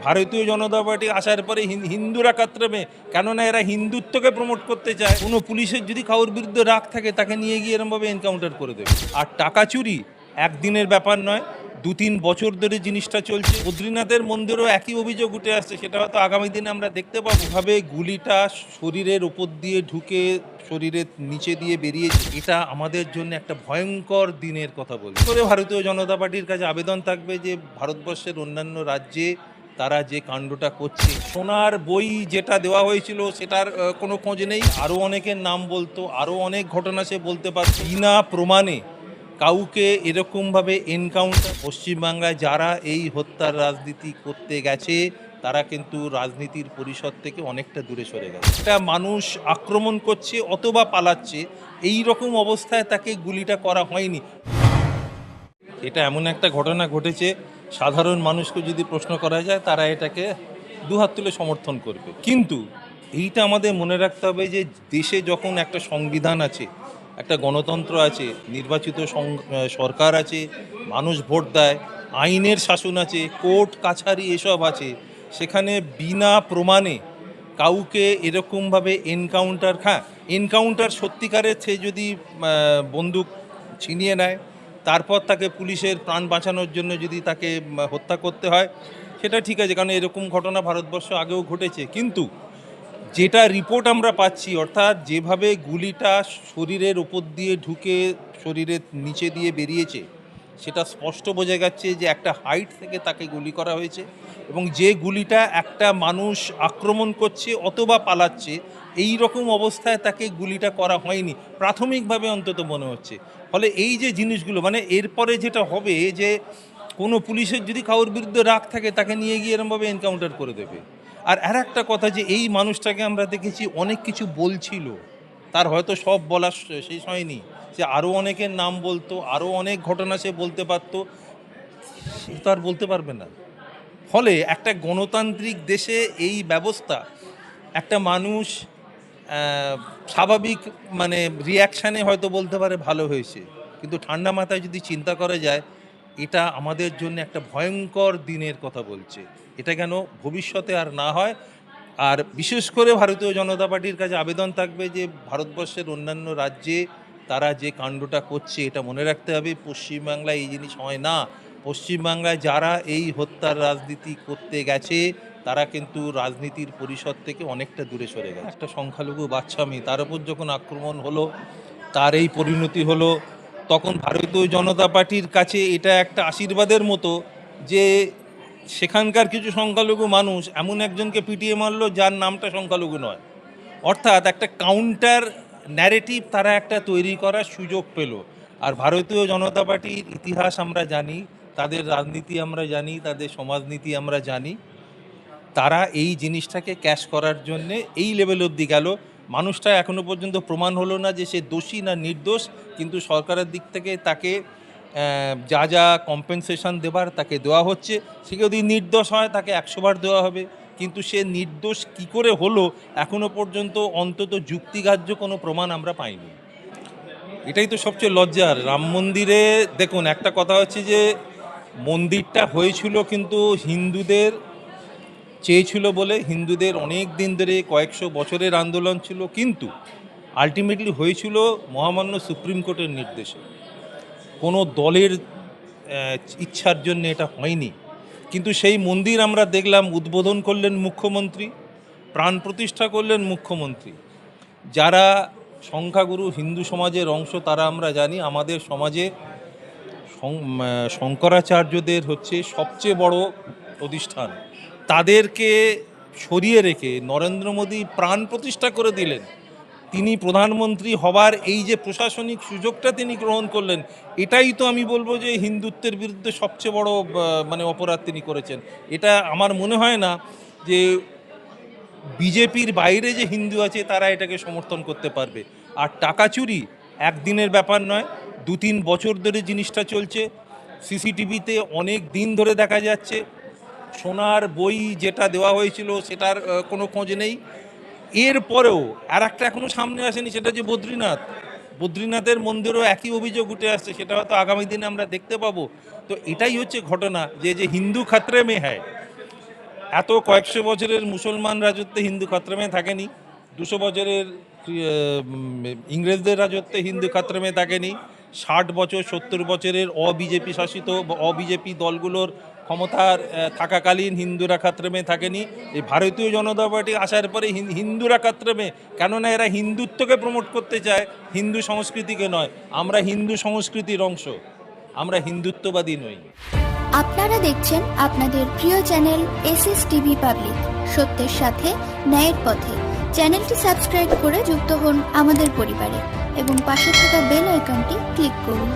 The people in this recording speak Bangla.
ভারতীয় জনতা পার্টি আসার পরে হিন্দুরা কাতরাবে, কেননা এরা হিন্দুত্বকে প্রমোট করতে চায়। কোনো পুলিশের যদি কারোর বিরুদ্ধে রাগ থাকে তাকে নিয়ে গিয়ে এরমভাবে এনকাউন্টার করে দেবে। আর টাকা চুরি একদিনের ব্যাপার নয়, 2-3 বছর ধরে জিনিসটা চলছে। বদ্রীনাথের মন্দিরেও একই অভিযোগ উঠে আসছে, সেটা হয়তো আগামী দিনে আমরা দেখতে পাবো। এভাবে গুলিটা শরীরের উপর দিয়ে ঢুকে শরীরের নিচে দিয়ে বেরিয়েছে, এটা আমাদের জন্য একটা ভয়ঙ্কর দিনের কথা বলছে। করে ভারতীয় জনতা পার্টির কাছে আবেদন থাকবে যে ভারতবর্ষের অন্যান্য রাজ্যে তারা যে কাণ্ডটা করছে, সোনার বই যেটা দেওয়া হয়েছিল সেটার কোনো খোঁজ নেই। আরও অনেকের নাম বলতো, আরও অনেক ঘটনা সে বলতে পারত। বিনা প্রমাণে কাউকে এরকমভাবে এনকাউন্টার, পশ্চিমবাংলায় যারা এই হত্যার রাজনীতি করতে গেছে তারা কিন্তু রাজনীতির পরিষদ থেকে অনেকটা দূরে সরে গেছে। একটা মানুষ আক্রমণ করছে অথবা পালাচ্ছে, এই রকম অবস্থায় তাকে গুলিটা করা হয়নি। এটা এমন একটা ঘটনা ঘটেছে, সাধারণ মানুষকে যদি প্রশ্ন করা যায় তারা এটাকে দুহাত তুলে সমর্থন করবে। কিন্তু এইটা আমাদের মনে রাখতে হবে যে দেশে যখন একটা সংবিধান আছে, একটা গণতন্ত্র আছে, নির্বাচিত সরকার আছে, মানুষ ভোট দেয়, আইনের শাসন আছে, কোর্ট কাছারি এসব আছে, সেখানে বিনা প্রমাণে কাউকে এরকমভাবে এনকাউন্টার সত্যিকারের সে যদি বন্দুক ছিনিয়ে নেয়, তারপর তাকে পুলিশের প্রাণ বাঁচানোর জন্য যদি তাকে হত্যা করতে হয়, সেটা ঠিক আছে, কারণ এরকম ঘটনা ভারতবর্ষ আগেও ঘটেছে। কিন্তু যেটা রিপোর্ট আমরা পাচ্ছি, অর্থাৎ যেভাবে গুলিটা শরীরের উপর দিয়ে ঢুকে শরীরের নিচে দিয়ে বেরিয়েছে, সেটা স্পষ্ট বোঝা যাচ্ছে যে একটা হাইট থেকে তাকে গুলি করা হয়েছে, এবং যে গুলিটা একটা মানুষ আক্রমণ করছে অথবা পালাচ্ছে, এই রকম অবস্থায় তাকে গুলিটা করা হয়নি প্রাথমিকভাবে অন্তত মনে হচ্ছে। ফলে এই যে জিনিসগুলো, মানে এরপরে যেটা হবে যে কোনো পুলিশের যদি কারোর বিরুদ্ধে রাগ থাকে তাকে নিয়ে গিয়ে এরমভাবে এনকাউন্টার করে দেবে। আর একটা কথা, যে এই মানুষটাকে আমরা দেখেছি অনেক কিছু বলছিল, তার হয়তো সব বলার শেষ হয়নি, সে আরও অনেকের নাম বলতো, আরও অনেক ঘটনা সে বলতে পারতো, সে তো আর বলতে পারবে না। ফলে একটা গণতান্ত্রিক দেশে এই ব্যবস্থা, একটা মানুষ স্বাভাবিক মানে রিয়াকশানে হয়তো বলতে পারে ভালো হয়েছে, কিন্তু ঠান্ডা মাথায় যদি চিন্তা করা যায়, এটা আমাদের জন্য একটা ভয়ঙ্কর দিনের কথা বলছে। এটা কেন ভবিষ্যতে আর না হয়। আর বিশেষ করে ভারতীয় জনতা পার্টির কাছে আবেদন থাকবে যে ভারতবর্ষের অন্যান্য রাজ্যে তারা যে কাণ্ডটা করছে, এটা মনে রাখতে হবে পশ্চিমবাংলায় এই জিনিস হয় না। পশ্চিমবাংলায় যারা এই হত্যার রাজনীতি করতে গেছে তারা কিন্তু রাজনীতির পরিষদ থেকে অনেকটা দূরে সরে গেছে। একটা সংখ্যালঘু বাচ্চা মেয়ে, তার উপর যখন আক্রমণ হলো, তার এই পরিণতি হলো, তখন ভারতীয় জনতা পার্টির কাছে এটা একটা আশীর্বাদের মতো যে সেখানকার কিছু সংখ্যালঘু মানুষ এমন একজনকে পিটিয়ে মারলো যার নামটা সংখ্যালঘু নয়। অর্থাৎ একটা কাউন্টার ন্যারেটিভ তারা একটা তৈরি করার সুযোগ পেল। আর ভারতীয় জনতা পার্টির ইতিহাস আমরা জানি, তাদের রাজনীতি আমরা জানি, তাদের সমাজনীতি আমরা জানি। তারা এই জিনিসটাকে ক্যাশ করার জন্যে এই লেভেল অবধি গেল। মানুষটা এখনো পর্যন্ত প্রমাণ হলো না যে সে দোষী না নির্দোষ, কিন্তু সরকারের দিক থেকে তাকে যা যা কম্পেনসেশন দেবার তাকে দেওয়া হচ্ছে। সে যদি নির্দোষ হয় তাকে 100 বার দেওয়া হবে, কিন্তু সে নির্দোষ কি করে হলো এখনো পর্যন্ত অন্তত যুক্তিগ্রাহ্য কোনো প্রমাণ আমরা পাইনি। এটাই তো সবচেয়ে লজ্জার। রাম মন্দিরে দেখুন, একটা কথা হচ্ছে যে মন্দিরটা হয়েছিল কিন্তু হিন্দুদের চেয়েছিল বলে, হিন্দুদের অনেক দিন ধরে কয়েকশো বছরের আন্দোলন ছিল, কিন্তু আলটিমেটলি হয়েছিল মহামান্য সুপ্রিম কোর্টের নির্দেশে, কোনো দলের ইচ্ছার জন্য এটা হয়নি। কিন্তু সেই মন্দির আমরা দেখলাম উদ্বোধন করলেন মুখ্যমন্ত্রী, প্রাণ প্রতিষ্ঠা করলেন মুখ্যমন্ত্রী। যারা সংখ্যাগুরু হিন্দু সমাজের অংশ তারা আমরা জানি, আমাদের সমাজে শঙ্করাচার্যদের হচ্ছে সবচেয়ে বড় প্রতিষ্ঠান, তাদেরকে সরিয়ে রেখে নরেন্দ্র মোদী প্রাণ প্রতিষ্ঠা করে দিলেন। তিনি প্রধানমন্ত্রী হবার এই যে প্রশাসনিক সুযোগটা তিনি গ্রহণ করলেন, এটাই তো আমি বলবো যে হিন্দুত্বের বিরুদ্ধে সবচেয়ে বড় মানে অপরাধ তিনি করেছেন। এটা আমার মনে হয় না যে বিজেপির বাইরে যে হিন্দু আছে তারা এটাকে সমর্থন করতে পারবে। আর টাকা চুরি একদিনের ব্যাপার নয়, 2-3 বছর ধরে জিনিসটা চলছে। সিসিটিভিতে অনেক দিন ধরে দেখা যাচ্ছে, সোনার বই যেটা দেওয়া হয়েছিল সেটার কোনো খোঁজ নেই। এরপরেও আর একটা এখনও সামনে আসেনি, সেটা যে বদ্রীনাথের মন্দিরেও একই অভিযোগ উঠে আসছে, সেটা হয়তো আগামী দিনে আমরা দেখতে পাবো। তো এটাই হচ্ছে ঘটনা, যে হিন্দু খাতরে মে হ্যায়। এত কয়েকশো বছরের মুসলমান রাজত্বে হিন্দু খাতরে মে থাকেনি, 200 বছরের ইংরেজদের রাজত্বে হিন্দু খাতরে মে থাকেনি, 60 বছর 70 বছরের অবিজেপি শাসিত অবিজেপি দলগুলোর ক্ষমতার থাকাকালীন হিন্দুরা খাতরে মে থাকেনি। এই ভারতীয় জনতা পার্টি আসার পরে হিন্দুরা খাতরে মে, কেননা এরা হিন্দুত্বকে প্রমোট করতে চায়, হিন্দু সংস্কৃতিকে নয়। আমরা হিন্দু সংস্কৃতির অংশ, আমরা হিন্দুত্ববাদী নই। আপনারা দেখছেন আপনাদের প্রিয় চ্যানেল এসএস টিভি পাবলিক, সত্যের সাথে ন্যায়ের পথে। চ্যানেলটি সাবস্ক্রাইব করে যুক্ত হন আমাদের পরিবারে এবং পাশে থাকা বেল আইকনটি ক্লিক করুন।